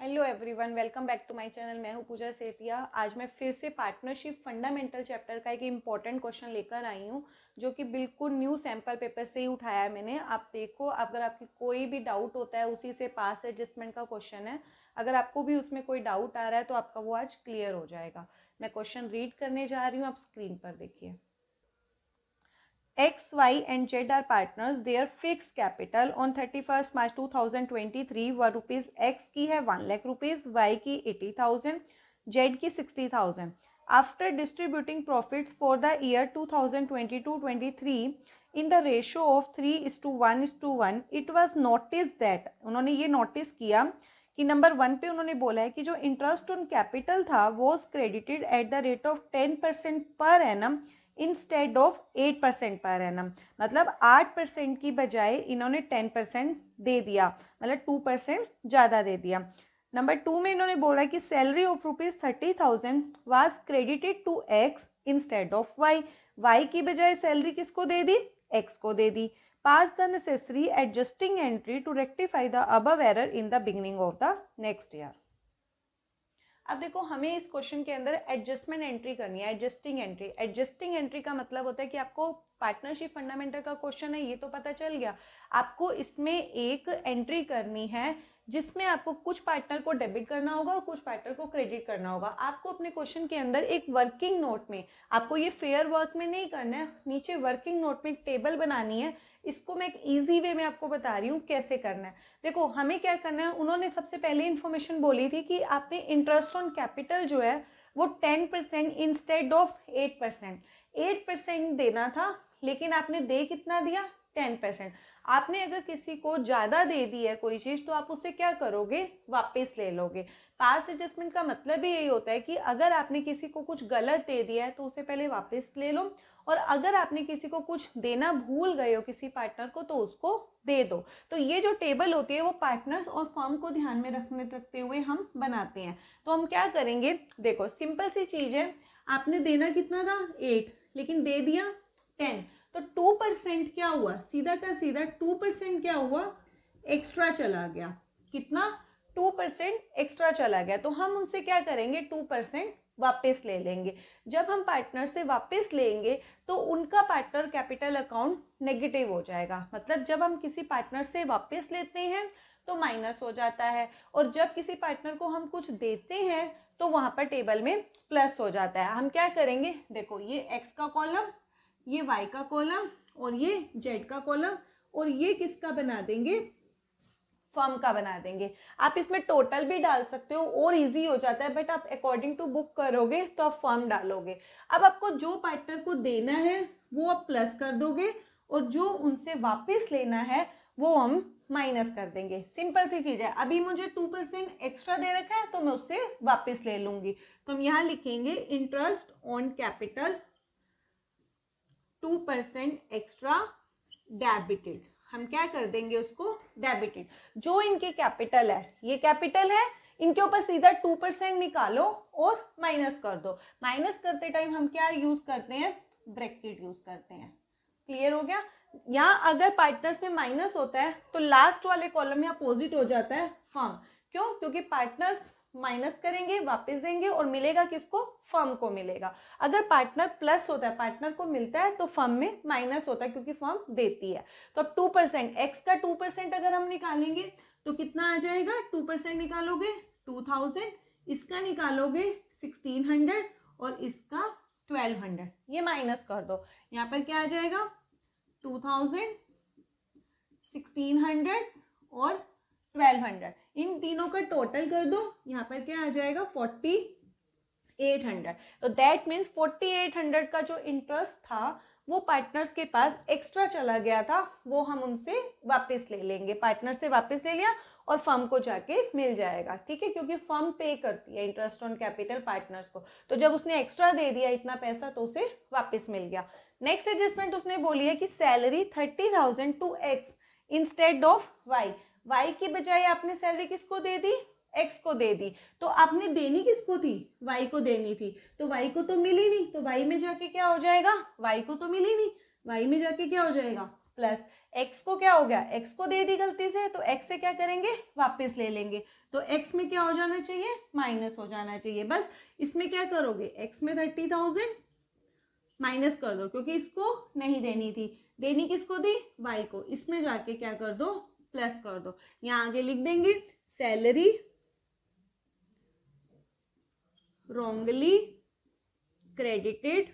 Hello everyone, welcome back to my channel. मैं हूं पूजा सेतिया। आज मैं फिर से पार्टनरशिप फंडामेंटल चैप्टर का एक इम्पॉर्टेंट क्वेश्चन लेकर आई हूं, जो कि बिल्कुल न्यू सैम्पल पेपर से ही उठाया है मैंने। आप देखो, अगर आपकी कोई भी डाउट होता है, उसी से पास एडजस्टमेंट का क्वेश्चन है। अगर आपको भी उसमें कोई डाउट आ रहा है तो आपका वो आज क्लियर हो जाएगा। मैं क्वेश्चन रीड करने जा रही हूँ, आप स्क्रीन पर देखिए। X, Y and Z are partners. Their fixed capital on 31st March 2023 वह रुपीज़ X की है 1 लाख रुपीज़, Y की 80,000, Z की 60,000. After distributing profits for the year 2022-23 in the ratio of 3:1:1, it was noticed that उन्होंने ये notice किया कि number 1 पे उन्होंने बोला है कि जो इंटरेस्ट ऑन कैपिटल था was credited at the rate of 10% per annum instead of 8% per annum. मतलब 8% की बजाय इन्होंने 10% दे दिया, मतलब 2% ज़्यादा दे दिया। नंबर 2 में इन्होंने बोला कि salary of ₹30,000 was credited to X instead of Y. Y की बजाय सैलरी किसको दे दी? एक्स को दे दी। Pass the necessary adjusting entry to rectify the above error in the beginning of the next year. अब देखो, हमें इस क्वेश्चन के अंदर एडजस्टमेंट एंट्री करनी है। एडजस्टिंग एंट्री का मतलब होता है कि आपको पार्टनरशिप फंडामेंटल का क्वेश्चन है, ये तो पता चल गया। आपको इसमें एक एंट्री करनी है जिसमें आपको कुछ पार्टनर को डेबिट करना होगा और कुछ पार्टनर को क्रेडिट करना होगा। आपको अपने क्वेश्चन के अंदर एक वर्किंग नोट में, आपको ये फेयर वर्क में नहीं करना है, नीचे वर्किंग नोट में एक टेबल बनानी है। इसको मैं एक ईजी वे में आपको बता रही हूँ कैसे करना है। देखो, हमें क्या करना है, उन्होंने सबसे पहले इन्फॉर्मेशन बोली थी कि आपने इंटरेस्ट ऑन कैपिटल जो है वो 10% इंस्टेड ऑफ 8% देना था, लेकिन आपने दे कितना दिया? 10%। आपने अगर किसी को ज़्यादा दे दी है कोई चीज़, तो आप उसे क्या करोगे? वापस ले लोगे। पास एडजस्टमेंट का मतलब भी यही होता है कि अगर आपने किसी को कुछ गलत दे दिया है तो उसे पहले वापस ले लो, और अगर आपने किसी को कुछ देना भूल गए हो किसी पार्टनर को, तो उसको दे दो। तो ये जो टेबल होती है वो पार्टनर्स और फर्म को ध्यान में रखते हुए हम बनाते हैं। तो हम क्या करेंगे, देखो सिंपल सी चीज़ है। आपने देना कितना था? 8, लेकिन दे दिया 10, तो 2% क्या हुआ? सीधा का सीधा 2% क्या हुआ? एक्स्ट्रा चला गया। कितना? 2% एक्स्ट्रा चला गया। तो हम उनसे क्या करेंगे? 2% वापस ले लेंगे। जब हम पार्टनर से वापस लेंगे तो उनका पार्टनर कैपिटल अकाउंट नेगेटिव हो जाएगा। मतलब जब हम किसी पार्टनर से वापस लेते हैं तो माइनस हो जाता है, और जब किसी पार्टनर को हम कुछ देते हैं तो वहां पर टेबल में प्लस हो जाता है। हम क्या करेंगे, देखो ये एक्स का कॉलम, ये वाई का कॉलम, और ये जेड का कॉलम, और ये किसका बना देंगे? फर्म का बना देंगे। आप इसमें टोटल भी डाल सकते हो और इजी हो जाता है, बट आप अकॉर्डिंग टू बुक करोगे तो आप फर्म डालोगे। अब आपको जो पार्टनर को देना है वो आप प्लस कर दोगे, और जो उनसे वापस लेना है वो हम माइनस कर देंगे। सिंपल सी चीज है। अभी मुझे 2% एक्स्ट्रा दे रखा है तो मैं उससे वापस ले लूंगी। तो हम यहाँ लिखेंगे interest on capital 2% extra debited. हम क्या कर देंगे उसको? डेबिटेड। जो इनके कैपिटल है, ये कैपिटल है, इनके ऊपर सीधा 2% निकालो और माइनस कर दो। माइनस करते टाइम हम क्या यूज करते हैं? ब्रैकेट यूज करते हैं। क्लियर हो गया? यहाँ अगर पार्टनर्स में माइनस होता है तो लास्ट वाले कॉलम में अपोजिट हो जाता है फर्म। क्यों? क्योंकि पार्टनर्स माइनस करेंगे, वापस देंगे, और मिलेगा किसको? फर्म को मिलेगा। अगर पार्टनर प्लस होता है, पार्टनर को मिलता है, तो फर्म में माइनस होता है क्योंकि फर्म देती है। तो अब 2%, एक्स का 2% अगर हम निकालेंगे तो कितना आ जाएगा? 2% निकालोगे 2000, इसका निकालोगे 1600, और इसका 1200। ये माइनस कर दो। यहाँ पर क्या आ जाएगा? 2000, 1600 और 1200। इन तीनों का टोटल कर दो, यहाँ पर क्या आ जाएगा? 4800। तो दैट मीन्स 4800 का जो इंटरेस्ट था वो पार्टनर्स के पास एक्स्ट्रा चला गया था, वो हम उनसे वापस ले लेंगे। पार्टनर से वापस ले लिया और फर्म को जाके मिल जाएगा। ठीक है? क्योंकि फर्म पे करती है इंटरेस्ट ऑन कैपिटल पार्टनर्स को, तो जब उसने एक्स्ट्रा दे दिया इतना पैसा तो उसे वापस मिल गया। नेक्स्ट एडजस्टमेंट उसने बोली है कि salary 30,000 to X instead of Y. Y की बजाय आपने सैलरी किसको दे दी? एक्स को दे दी। तो आपने देनी किसको थी? वाई को देनी थी। तो वाई को तो मिली नहीं, तो वाई में जाके क्या हो जाएगा? वाई को तो मिली नहीं, वाई में जाके क्या हो जाएगा? प्लस। एक्स को क्या हो गया? एक्स को दे दी गलती से, तो एक्स से क्या करेंगे? वापस ले लेंगे। तो x में क्या हो जाना चाहिए, माइनस हो जाना चाहिए। बस इसमें क्या करोगे, x में 30,000 माइनस कर दो, क्योंकि इसको नहीं देनी थी, देनी किसको दी, y को। इसमें जाके क्या कर दो, प्लस कर दो। यहां आगे लिख देंगे salary wrongly credited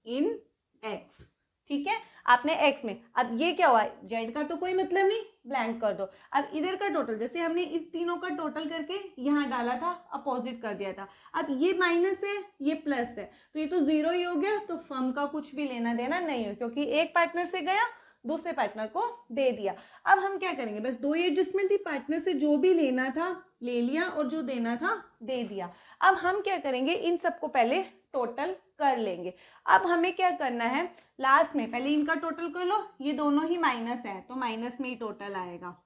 in x। ठीक है, आपने x में, अब ये क्या हुआ, z का तो कोई मतलब नहीं, ब्लैंक कर दो। अब इधर का टोटल, जैसे हमने इस तीनों का टोटल करके यहाँ डाला था, अपोजिट कर दिया था। अब ये माइनस है, ये प्लस है, तो ये तो जीरो ही हो गया, तो फर्म का कुछ भी लेना देना नहीं हो, क्योंकि एक पार्टनर से गया, दूसरे पार्टनर को दे दिया। अब हम क्या करेंगे, बस दो ही एडजस्टमेंट थी, पार्टनर से जो भी लेना था ले लिया और जो देना था दे दिया। अब हम क्या करेंगे, इन सबको पहले टोटल कर लेंगे। अब हमें क्या करना है, लास्ट में पहले इनका टोटल कर लो, ये दोनों ही माइनस है तो माइनस में ही टोटल आएगा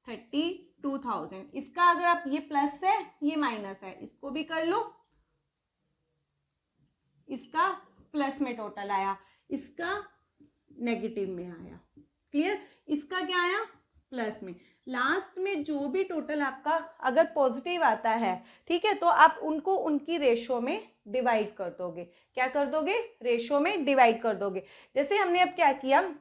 32,000। इसका अगर आप, ये प्लस है ये माइनस है, इसको भी कर लो, इसका प्लस में टोटल आया, इसका नेगेटिव में आया। क्लियर, इसका क्या आया, प्लस में। लास्ट में जो भी टोटल आपका अगर पॉजिटिव आता है, ठीक है, तो आप उनको उनकी रेशो में डिवाइड कर दोगे। क्या कर दोगे, रेशो में डिवाइड कर दोगे। जैसे हमने अब क्या किया,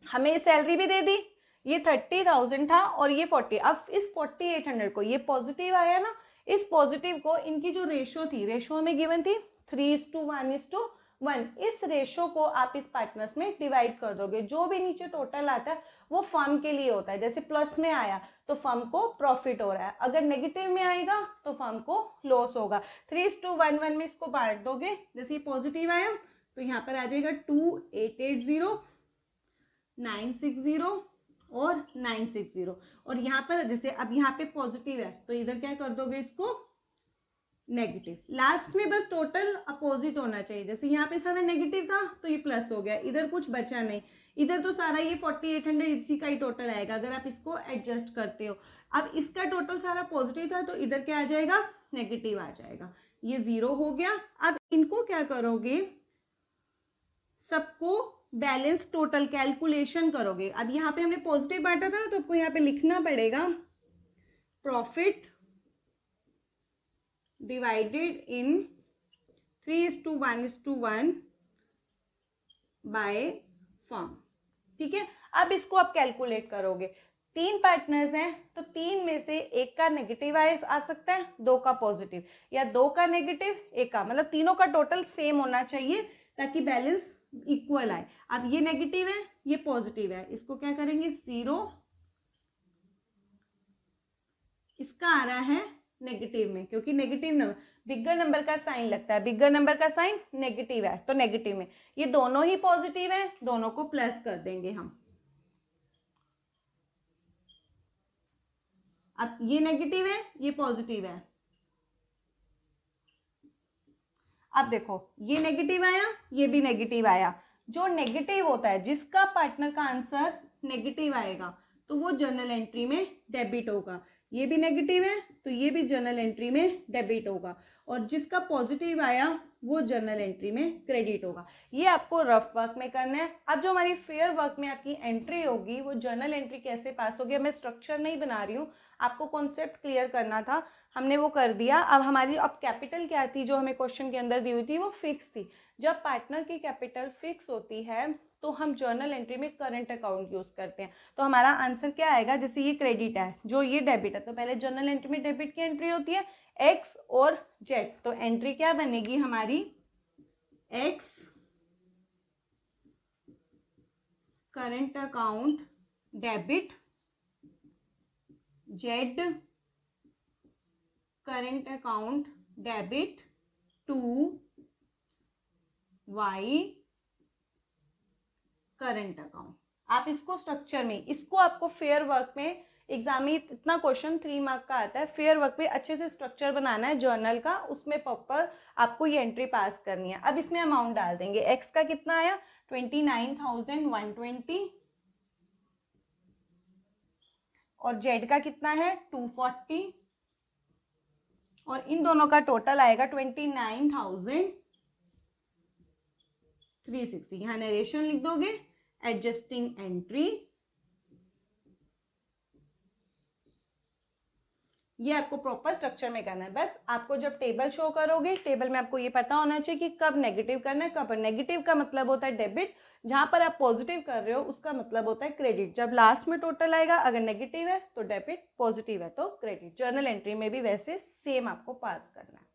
हमें सैलरी भी दे दी, ये 30,000 था और ये 40। अब इस 4800 को, ये पॉजिटिव आया ना, इस पॉजिटिव को इनकी जो रेशो थी, रेशो हमें गिवन थी 3:1:1, इस रेशो को आप इस पार्टनर्स में डिवाइड कर दोगे। जो भी नीचे टोटल आता है वो फर्म के लिए होता है। जैसे प्लस में आया तो फर्म को प्रॉफिट हो रहा है, अगर नेगेटिव में आएगा तो फर्म को लॉस होगा। 3:1:1 में इसको बांट दोगे। जैसे ये पॉजिटिव आया तो यहाँ पर आ जाएगा 2880, 960 और 960। और यहाँ पर जैसे अब यहाँ पे पॉजिटिव है तो इधर क्या कर दोगे, इसको नेगेटिव। लास्ट में बस टोटल अपोजिट होना चाहिए। जैसे यहाँ पे सारा नेगेटिव था तो ये प्लस हो गया, इधर कुछ बचा नहीं, इधर तो सारा ये 4800 इसी का ही टोटल आएगा अगर आप इसको एडजस्ट करते हो। अब इसका टोटल सारा पॉजिटिव था तो इधर क्या आ जाएगा, नेगेटिव आ जाएगा, ये जीरो हो गया। अब इनको क्या करोगे, सबको बैलेंस टोटल कैलकुलेशन करोगे। अब यहाँ पे हमने पॉजिटिव बांटा था ना, तो आपको यहाँ पे लिखना पड़ेगा profit divided in 3:1:1 by firm. ठीक है, अब इसको आप कैलकुलेट करोगे। 3 पार्टनर्स हैं तो 3 में से एक का नेगेटिव आ सकता है, 2 का पॉजिटिव, या 2 का नेगेटिव 1 का, मतलब तीनों का टोटल सेम होना चाहिए ताकि बैलेंस इक्वल आए। अब ये नेगेटिव है ये पॉजिटिव है, इसको क्या करेंगे 0, इसका आ रहा है नेगेटिव में, क्योंकि नेगेटिव नंबर, बिगर नंबर का साइन लगता है, बिगर नंबर का साइन नेगेटिव है तो नेगेटिव में। ये दोनों ही पॉजिटिव है, दोनों को प्लस कर देंगे हम। अब ये नेगेटिव है ये पॉजिटिव है। अब देखो ये नेगेटिव आया ये भी नेगेटिव आया। जो नेगेटिव होता है, जिसका पार्टनर का आंसर नेगेटिव आएगा तो वो जर्नल एंट्री में डेबिट होगा। ये भी नेगेटिव है तो ये भी जर्नल एंट्री में डेबिट होगा, और जिसका पॉजिटिव आया वो जर्नल एंट्री में क्रेडिट होगा। ये आपको रफ वर्क में करना है। अब जो हमारी फेयर वर्क में आपकी एंट्री होगी, वो जर्नल एंट्री कैसे पास होगी, मैं स्ट्रक्चर नहीं बना रही हूँ, आपको कॉन्सेप्ट क्लियर करना था, हमने वो कर दिया। अब हमारी अब कैपिटल क्या थी जो हमें क्वेश्चन के अंदर दी हुई थी, वो फिक्स थी। जब पार्टनर की कैपिटल फिक्स होती है तो हम जर्नल एंट्री में करंट अकाउंट यूज करते हैं। तो हमारा आंसर क्या आएगा, जैसे ये क्रेडिट है जो ये डेबिट है, तो पहले जर्नल एंट्री में डेबिट की एंट्री होती है एक्स और जेड, तो एंट्री क्या बनेगी हमारी X current account debit, Z current account debit to Y current account. आप इसको स्ट्रक्चर में, इसको आपको फेयर वर्क में एग्जाम में इतना क्वेश्चन 3 मार्क का आता है, फेयर वर्क पे अच्छे से स्ट्रक्चर बनाना है जर्नल का, उसमें प्रॉपर आपको ये एंट्री पास करनी है। अब इसमें अमाउंट डाल देंगे। एक्स का कितना आया 29,120 और जेड का कितना है 240, और इन दोनों का टोटल आएगा 29,360। यहाँ नरेशन लिख दोगे, एडजस्टिंग एंट्री ये आपको प्रॉपर स्ट्रक्चर में करना है। बस आपको जब टेबल शो करोगे, टेबल में आपको ये पता होना चाहिए कि कब नेगेटिव करना है, कब नेगेटिव का मतलब होता है डेबिट, जहां पर आप पॉजिटिव कर रहे हो उसका मतलब होता है क्रेडिट। जब लास्ट में टोटल आएगा, अगर नेगेटिव है तो डेबिट, पॉजिटिव है तो क्रेडिट। जर्नल एंट्री में भी वैसे सेम आपको पास करना है।